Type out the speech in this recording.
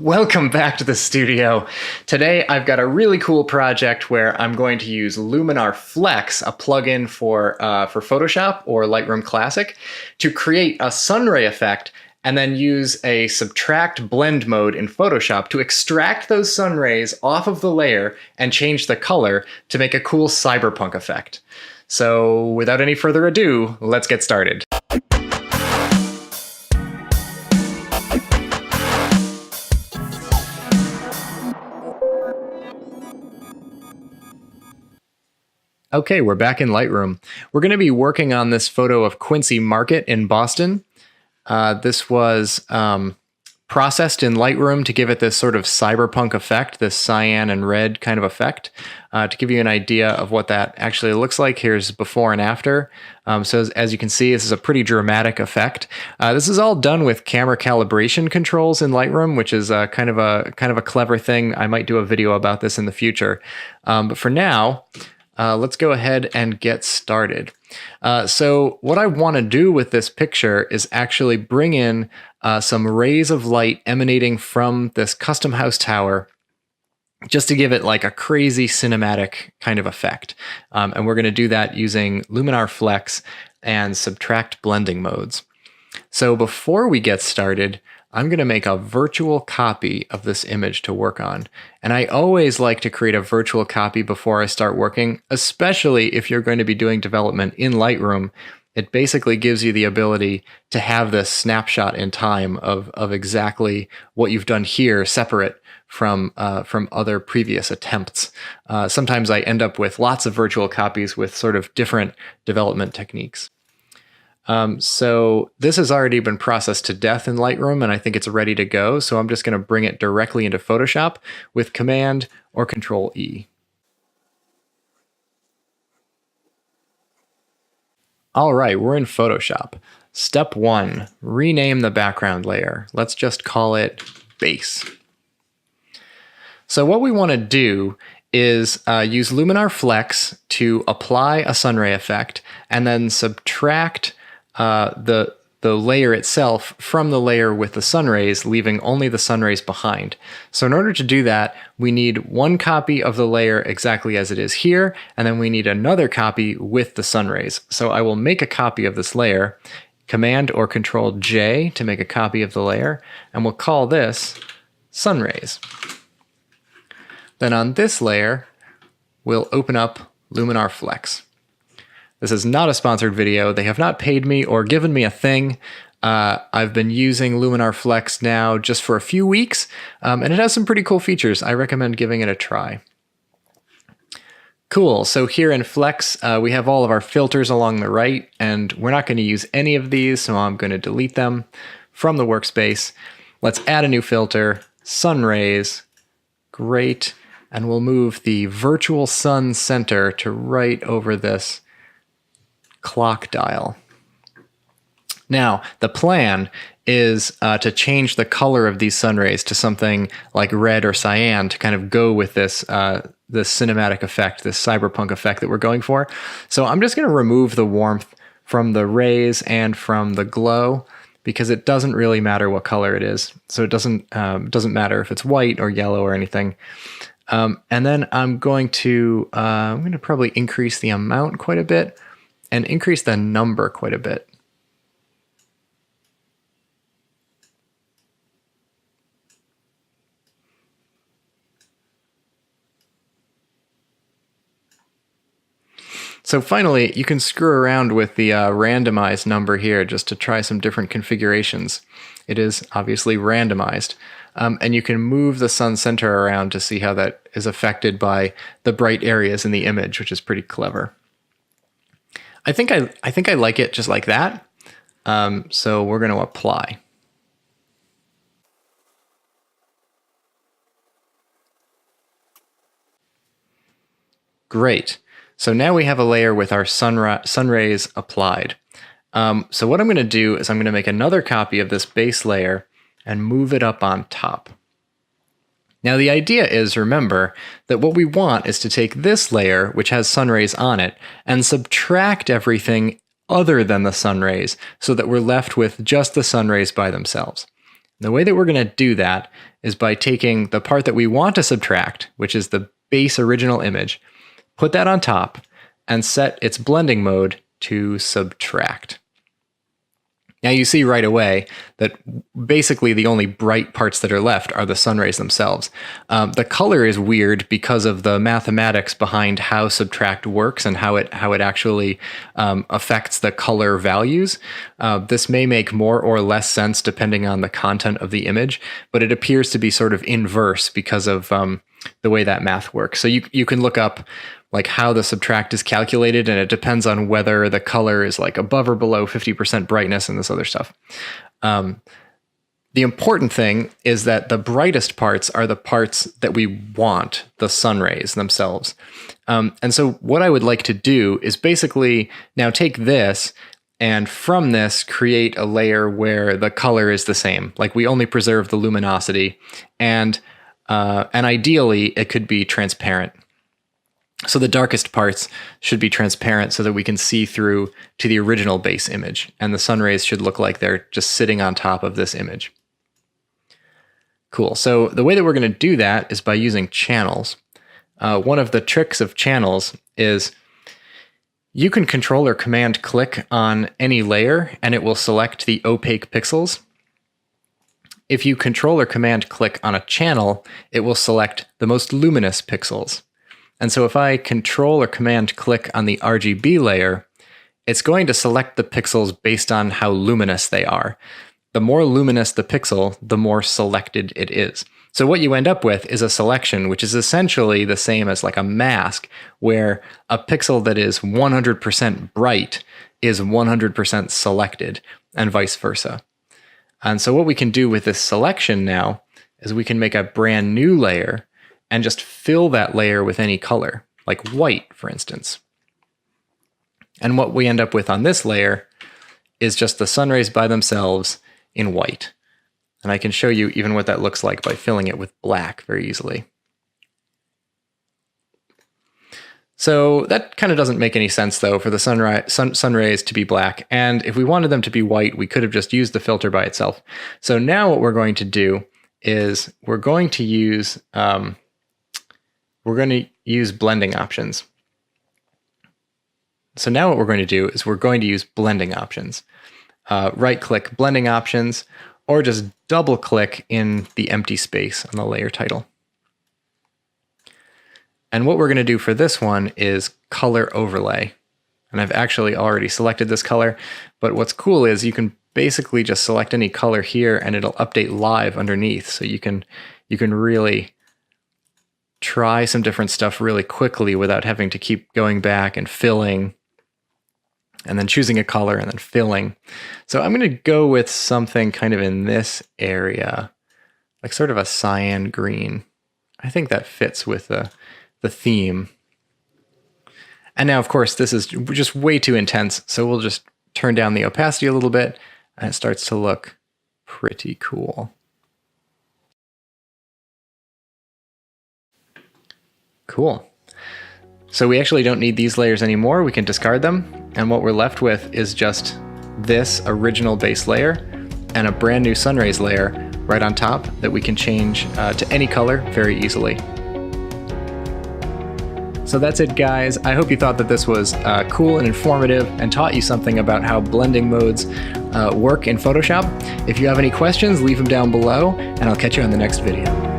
Welcome back to the studio. Today I've got a really cool project where I'm going to use Luminar Flex, a plugin for Photoshop or Lightroom Classic, to create a sunray effect and then use a subtract blend mode in Photoshop to extract those sun rays off of the layer and change the color to make a cool cyberpunk effect. So without any further ado, let's get started. Okay, we're back in Lightroom. We're going to be working on this photo of Quincy Market in Boston. This was processed in Lightroom to give it this sort of cyberpunk effect, this cyan and red kind of effect. To give you an idea of what that actually looks like, here's before and after. So as you can see, this is a pretty dramatic effect. This is all done with camera calibration controls in Lightroom, which is kind of a clever thing. I might do a video about this in the future. But for now, let's go ahead and get started. So what I want to do with this picture is actually bring in some rays of light emanating from this custom house tower, just to give it like a crazy cinematic kind of effect. And we're going to do that using Luminar Flex and subtract blending modes. So before we get started, I'm going to make a virtual copy of this image to work on. And I always like to create a virtual copy before I start working, especially if you're going to be doing development in Lightroom. It basically gives you the ability to have this snapshot in time of exactly what you've done here, separate from other previous attempts. Sometimes I end up with lots of virtual copies with sort of different development techniques. So this has already been processed to death in Lightroom, and I think it's ready to go. So I'm just going to bring it directly into Photoshop with Command or Control E. All right, we're in Photoshop. Step 1, rename the background layer. Let's just call it Base. So what we want to do is use Luminar Flex to apply a sunray effect and then subtract the layer itself from the layer with the sun rays, leaving only the sun rays behind. So in order to do that, we need one copy of the layer exactly as it is here, and then we need another copy with the sun rays. So I will make a copy of this layer, Command or Control J to make a copy of the layer, and we'll call this sun rays. Then on this layer, we'll open up Luminar Flex. This is not a sponsored video. They have not paid me or given me a thing. I've been using Luminar Flex now just for a few weeks, and it has some pretty cool features. I recommend giving it a try. Cool, so here in Flex, we have all of our filters along the right, and we're not going to use any of these, so I'm going to delete them from the workspace. Let's add a new filter, sun rays, great, and we'll move the virtual sun center to right over this clock dial. Now, the plan is to change the color of these sun rays to something like red or cyan to kind of go with this cinematic effect, this cyberpunk effect that we're going for. So I'm just going to remove the warmth from the rays and from the glow because it doesn't really matter what color it is. So it doesn't matter if it's white or yellow or anything. And then I'm going to probably increase the amount quite a bit and increase the number quite a bit. So finally, you can screw around with the randomized number here just to try some different configurations. It is obviously randomized. And you can move the sun center around to see how that is affected by the bright areas in the image, which is pretty clever. I think I like it just like that. So we're going to apply. Great. So now we have a layer with our sun rays applied. So what I'm going to do is I'm going to make another copy of this base layer and move it up on top. Now the idea is, remember, that what we want is to take this layer, which has sun rays on it, and subtract everything other than the sun rays so that we're left with just the sun rays by themselves. The way that we're going to do that is by taking the part that we want to subtract, which is the base original image, put that on top, and set its blending mode to subtract. Now you see right away that basically the only bright parts that are left are the sun rays themselves. The color is weird because of the mathematics behind how subtract works and how it actually affects the color values. This may make more or less sense depending on the content of the image, but it appears to be sort of inverse because of the way that math works. So you can look up like how the subtract is calculated, and it depends on whether the color is like above or below 50% brightness and this other stuff. The important thing is that the brightest parts are the parts that we want, the sun rays themselves. And so what I would like to do is basically now take this and from this create a layer where the color is the same. Like we only preserve the luminosity, and ideally it could be transparent. So the darkest parts should be transparent so that we can see through to the original base image, and the sun rays should look like they're just sitting on top of this image. Cool. So the way that we're going to do that is by using channels. One of the tricks of channels is you can control or command click on any layer and it will select the opaque pixels. If you control or command click on a channel, it will select the most luminous pixels. And so if I control or command click on the RGB layer, it's going to select the pixels based on how luminous they are. The more luminous the pixel, the more selected it is. So what you end up with is a selection, which is essentially the same as like a mask, where a pixel that is 100% bright is 100% selected, and vice versa. And so what we can do with this selection now is we can make a brand new layer and just fill that layer with any color, like white, for instance. And what we end up with on this layer is just the sun rays by themselves in white. And I can show you even what that looks like by filling it with black very easily. So that kind of doesn't make any sense though for the sun rays to be black. And if we wanted them to be white, we could have just used the filter by itself. So now what we're going to do is we're going to use blending options. So now what we're going to do is we're going to use blending options. Right-click blending options, or just double-click in the empty space on the layer title. And what we're going to do for this one is color overlay. And I've actually already selected this color, but what's cool is you can basically just select any color here and it'll update live underneath. So you can really try some different stuff really quickly without having to keep going back and filling and then choosing a color and then filling. So I'm going to go with something kind of in this area, like sort of a cyan green. I think that fits with the theme. And now, of course, this is just way too intense, so we'll just turn down the opacity a little bit, and it starts to look pretty cool. Cool. So we actually don't need these layers anymore. We can discard them. And what we're left with is just this original base layer and a brand new sun rays layer right on top that we can change to any color very easily. So that's it, guys. I hope you thought that this was cool and informative and taught you something about how blending modes work in Photoshop. If you have any questions, leave them down below, and I'll catch you on the next video.